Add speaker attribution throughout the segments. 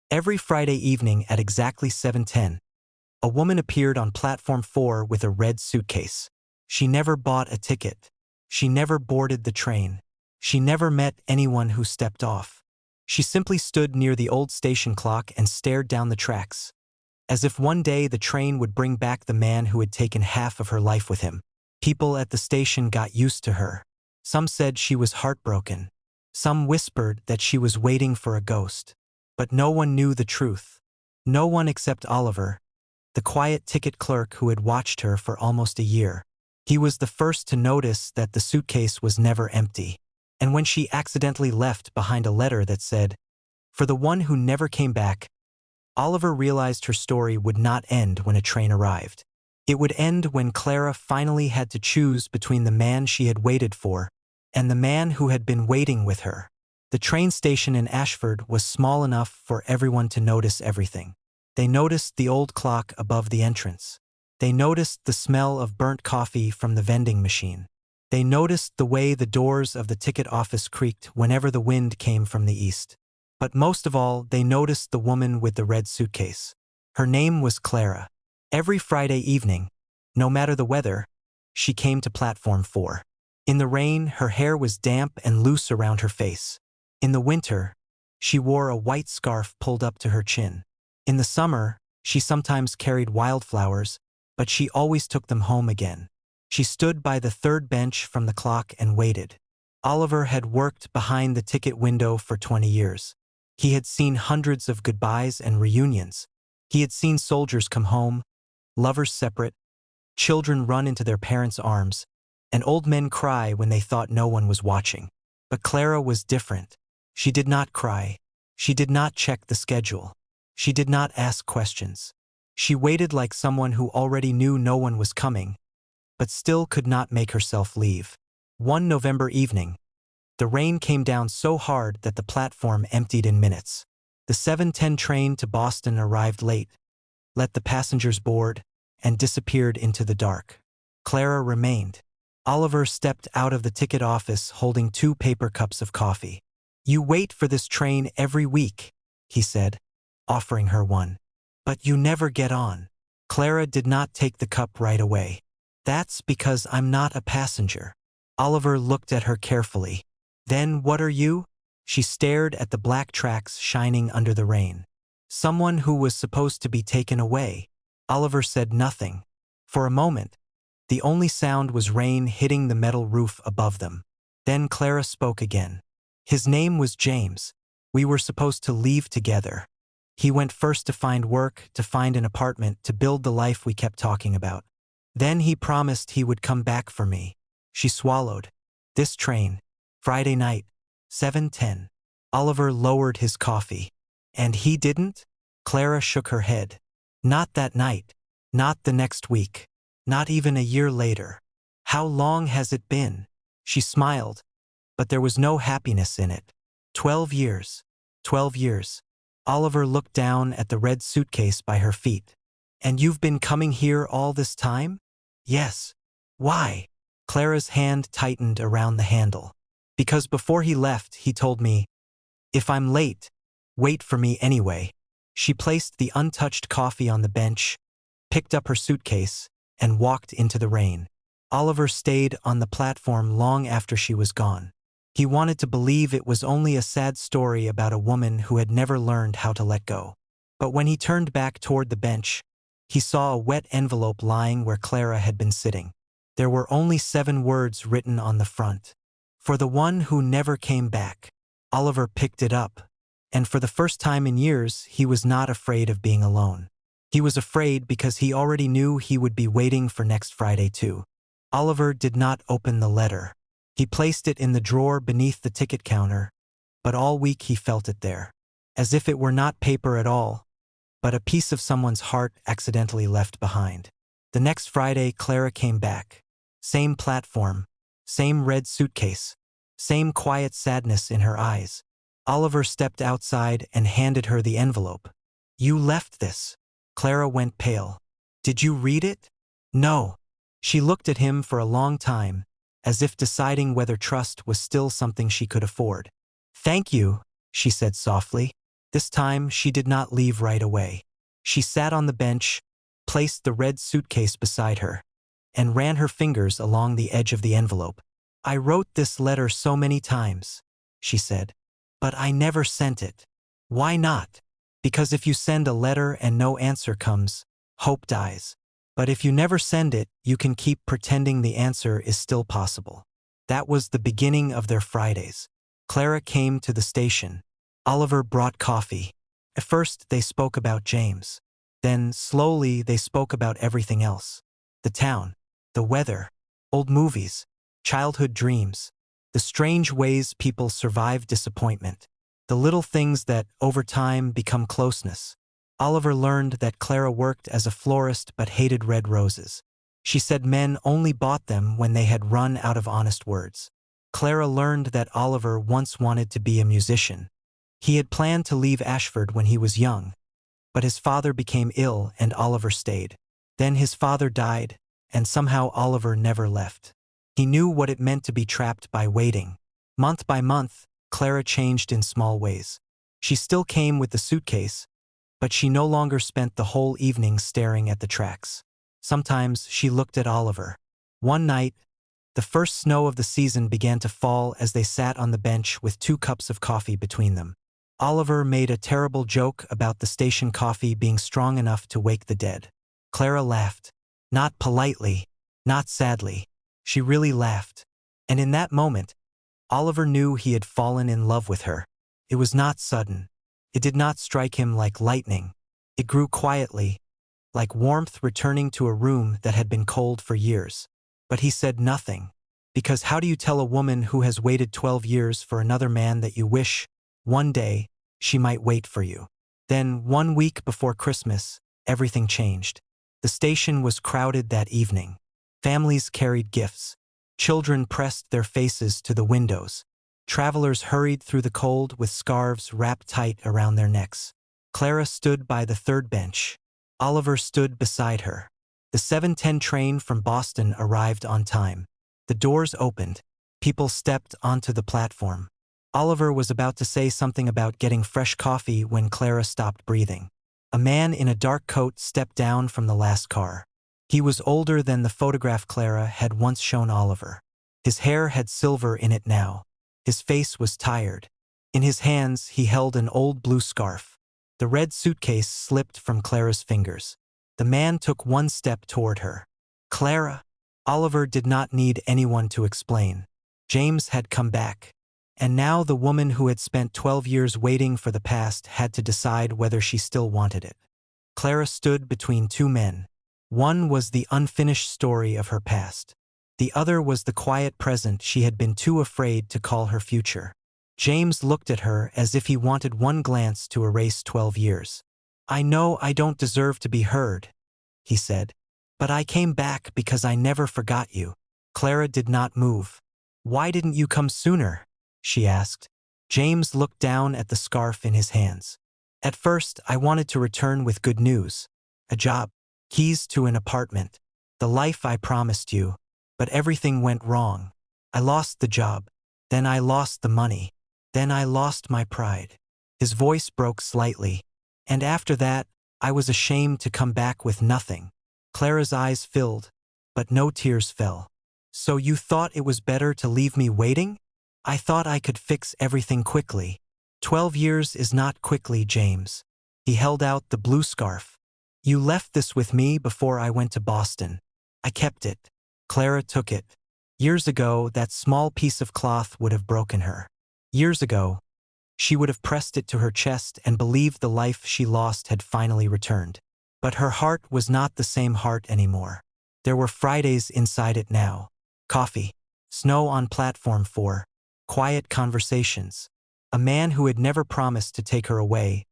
Speaker 1: Every Friday evening at exactly 7:10, a woman appeared on platform 4 with a red suitcase. She never bought a ticket. She never boarded the train. She never met anyone who stepped off. She simply stood near the old station clock and stared down the tracks, as if one day the train would bring back the man who had taken half of her life with him. People at the station got used to her. Some said she was heartbroken. Some whispered that she was waiting for a ghost. But no one knew the truth. No one except Oliver, the quiet ticket clerk who had watched her for almost a year. He was the first to notice that the suitcase was never empty. And when she accidentally left behind a letter that said, "For the one who never came back," Oliver realized her story would not end when a train arrived. It would end when Clara finally had to choose between the man she had waited for and the man who had been waiting with her. The train station in Ashford was small enough for everyone to notice everything. They noticed the old clock above the entrance. They noticed the smell of burnt coffee from the vending machine. They noticed the way the doors of the ticket office creaked whenever the wind came from the east. But most of all, they noticed the woman with the red suitcase. Her name was Clara. Every Friday evening, no matter the weather, she came to platform 4. In the rain, her hair was damp and loose around her face. In the winter, she wore a white scarf pulled up to her chin. In the summer, she sometimes carried wildflowers, but she always took them home again. She stood by the third bench from the clock and waited. Oliver had worked behind the ticket window for 20 years. He had seen hundreds of goodbyes and reunions. He had seen soldiers come home, lovers separate, children run into their parents' arms, and old men cry when they thought no one was watching. But Clara was different. She did not cry. She did not check the schedule. She did not ask questions. She waited like someone who already knew no one was coming, but still could not make herself leave. One November evening, the rain came down so hard that the platform emptied in minutes. The 7:10 train to Boston arrived late, let the passengers board, and disappeared into the dark. Clara remained. Oliver stepped out of the ticket office holding 2 paper cups of coffee. "You wait for this train every week," he said, offering her one. "But you never get on." Clara did not take the cup right away. "That's because I'm not a passenger." Oliver looked at her carefully. "Then what are you?" She stared at the black tracks shining under the rain. "Someone who was supposed to be taken away." Oliver said nothing. For a moment, the only sound was rain hitting the metal roof above them. Then Clara spoke again. "His name was James. We were supposed to leave together. He went first to find work, to find an apartment, to build the life we kept talking about. Then he promised he would come back for me." She swallowed. "This train, Friday night, 7:10. Oliver lowered his coffee. "And he didn't?" Clara shook her head. "Not that night. Not the next week. Not even a year later." "How long has it been?" She smiled, but there was no happiness in it. 12 years. 12 years. Oliver looked down at the red suitcase by her feet. "And you've been coming here all this time?" "Yes." "Why?" Clara's hand tightened around the handle. "Because before he left, he told me, 'If I'm late, wait for me anyway.'" She placed the untouched coffee on the bench, picked up her suitcase, and walked into the rain. Oliver stayed on the platform long after she was gone. He wanted to believe it was only a sad story about a woman who had never learned how to let go. But when he turned back toward the bench, he saw a wet envelope lying where Clara had been sitting. There were only 7 words written on the front. "For the one who never came back." Oliver picked it up, and for the first time in years, he was not afraid of being alone. He was afraid because he already knew he would be waiting for next Friday too. Oliver did not open the letter. He placed it in the drawer beneath the ticket counter, but all week he felt it there, as if it were not paper at all, but a piece of someone's heart accidentally left behind. The next Friday, Clara came back. Same platform, same red suitcase, same quiet sadness in her eyes. Oliver stepped outside and handed her the envelope. "You left this." Clara went pale. "Did you read it?" "No." She looked at him for a long time, as if deciding whether trust was still something she could afford. "Thank you," she said softly. This time, she did not leave right away. She sat on the bench, placed the red suitcase beside her, and ran her fingers along the edge of the envelope. "I wrote this letter so many times," she said, "but I never sent it." "Why not?" "Because if you send a letter and no answer comes, hope dies. But if you never send it, you can keep pretending the answer is still possible." That was the beginning of their Fridays. Clara came to the station. Oliver brought coffee. At first, they spoke about James. Then, slowly, they spoke about everything else. The town, the weather, old movies, childhood dreams, the strange ways people survive disappointment, the little things that, over time, become closeness. Oliver learned that Clara worked as a florist but hated red roses. She said men only bought them when they had run out of honest words. Clara learned that Oliver once wanted to be a musician. He had planned to leave Ashford when he was young, but his father became ill and Oliver stayed. Then his father died, and somehow Oliver never left. He knew what it meant to be trapped by waiting. Month by month, Clara changed in small ways. She still came with the suitcase, but she no longer spent the whole evening staring at the tracks. Sometimes she looked at Oliver. One night, the first snow of the season began to fall as they sat on the bench with 2 cups of coffee between them. Oliver made a terrible joke about the station coffee being strong enough to wake the dead. Clara laughed. Not politely, not sadly. She really laughed. And in that moment, Oliver knew he had fallen in love with her. It was not sudden. It did not strike him like lightning. It grew quietly, like warmth returning to a room that had been cold for years. But he said nothing, because how do you tell a woman who has waited 12 years for another man that you wish, one day, she might wait for you? Then, 1 week before Christmas, everything changed. The station was crowded that evening. Families carried gifts. Children pressed their faces to the windows. Travelers hurried through the cold with scarves wrapped tight around their necks. Clara stood by the 3rd bench. Oliver stood beside her. The 7:10 train from Boston arrived on time. The doors opened. People stepped onto the platform. Oliver was about to say something about getting fresh coffee when Clara stopped breathing. A man in a dark coat stepped down from the last car. He was older than the photograph Clara had once shown Oliver. His hair had silver in it now. His face was tired. In his hands, he held an old blue scarf. The red suitcase slipped from Clara's fingers. The man took 1 step toward her. "Clara?" Oliver did not need anyone to explain. James had come back. And now the woman who had spent 12 years waiting for the past had to decide whether she still wanted it. Clara stood between 2 men. One was the unfinished story of her past. The other was the quiet present she had been too afraid to call her future. James looked at her as if he wanted one glance to erase 12 years. "I know I don't deserve to be heard," he said, "but I came back because I never forgot you." Clara did not move. "Why didn't you come sooner?" she asked. James looked down at the scarf in his hands. "At first, I wanted to return with good news. A job, keys to an apartment, the life I promised you, but everything went wrong. I lost the job, then I lost the money. Then I lost my pride." His voice broke slightly. "And after that, I was ashamed to come back with nothing." Clara's eyes filled, but no tears fell. "So you thought it was better to leave me waiting?" "I thought I could fix everything quickly." 12 years is not quickly, James." He held out the blue scarf. "You left this with me before I went to Boston. I kept it." Clara took it. Years ago, that small piece of cloth would have broken her. Years ago, she would have pressed it to her chest and believed the life she lost had finally returned. But her heart was not the same heart anymore. There were Fridays inside it now. Coffee, snow on platform 4, quiet conversations. A man who had never promised to take her away,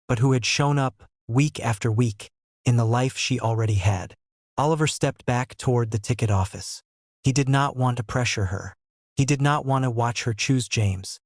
Speaker 1: but who had shown up, week after week, in the life she already had. Oliver stepped back toward the ticket office. He did not want to pressure her. He did not want to watch her choose James.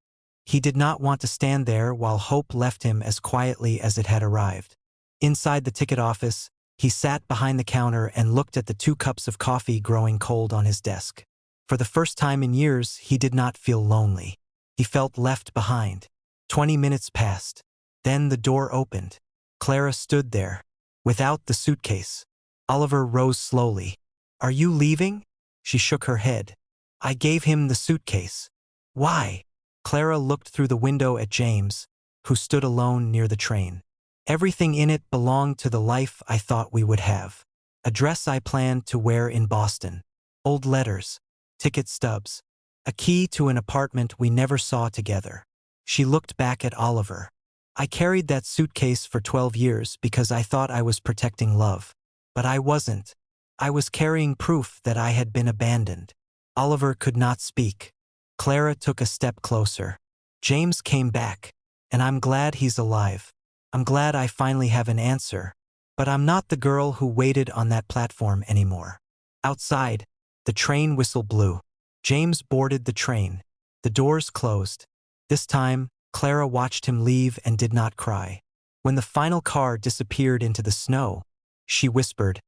Speaker 1: He did not want to stand there while hope left him as quietly as it had arrived. Inside the ticket office, he sat behind the counter and looked at the 2 cups of coffee growing cold on his desk. For the first time in years, he did not feel lonely. He felt left behind. 20 minutes passed. Then the door opened. Clara stood there, without the suitcase. Oliver rose slowly. "Are you leaving?" She shook her head. "I gave him the suitcase." "Why?" Clara looked through the window at James, who stood alone near the train. "Everything in it belonged to the life I thought we would have. A dress I planned to wear in Boston. Old letters. Ticket stubs. A key to an apartment we never saw together." She looked back at Oliver. "I carried that suitcase for 12 years because I thought I was protecting love. But I wasn't. I was carrying proof that I had been abandoned." Oliver could not speak. Clara took a step closer. "James came back, and I'm glad he's alive. I'm glad I finally have an answer. But I'm not the girl who waited on that platform anymore." Outside, the train whistle blew. James boarded the train. The doors closed. This time, Clara watched him leave and did not cry. When the final car disappeared into the snow, she whispered,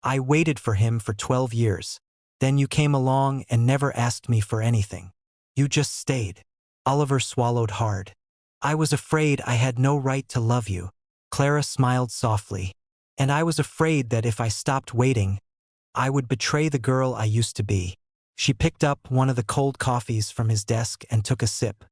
Speaker 1: "I waited for him for 12 years. Then you came along and never asked me for anything. You just stayed." Oliver swallowed hard. "I was afraid I had no right to love you." Clara smiled softly. "And I was afraid that if I stopped waiting, I would betray the girl I used to be." She picked up one of the cold coffees from his desk and took a sip.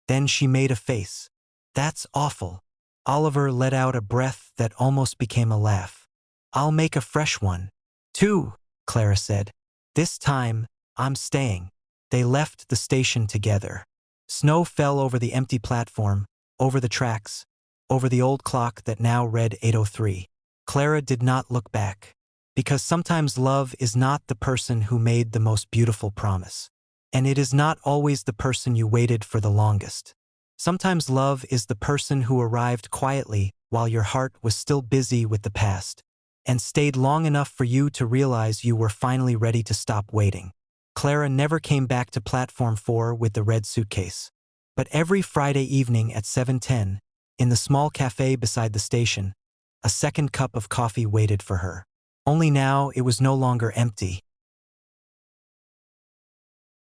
Speaker 1: Then she made a face. "That's awful." Oliver let out a breath that almost became a laugh. "I'll make a fresh one." "Two," Clara said. "This time, I'm staying." They left the station together. Snow fell over the empty platform, over the tracks, over the old clock that now read 8:03. Clara did not look back. Because sometimes love is not the person who made the most beautiful promise. And it is not always the person you waited for the longest. Sometimes love is the person who arrived quietly while your heart was still busy with the past, and stayed long enough for you to realize you were finally ready to stop waiting. Clara never came back to Platform 4 with the red suitcase. But every Friday evening at 7:10, in the small cafe beside the station, a second cup of coffee waited for her. Only now it was no longer empty.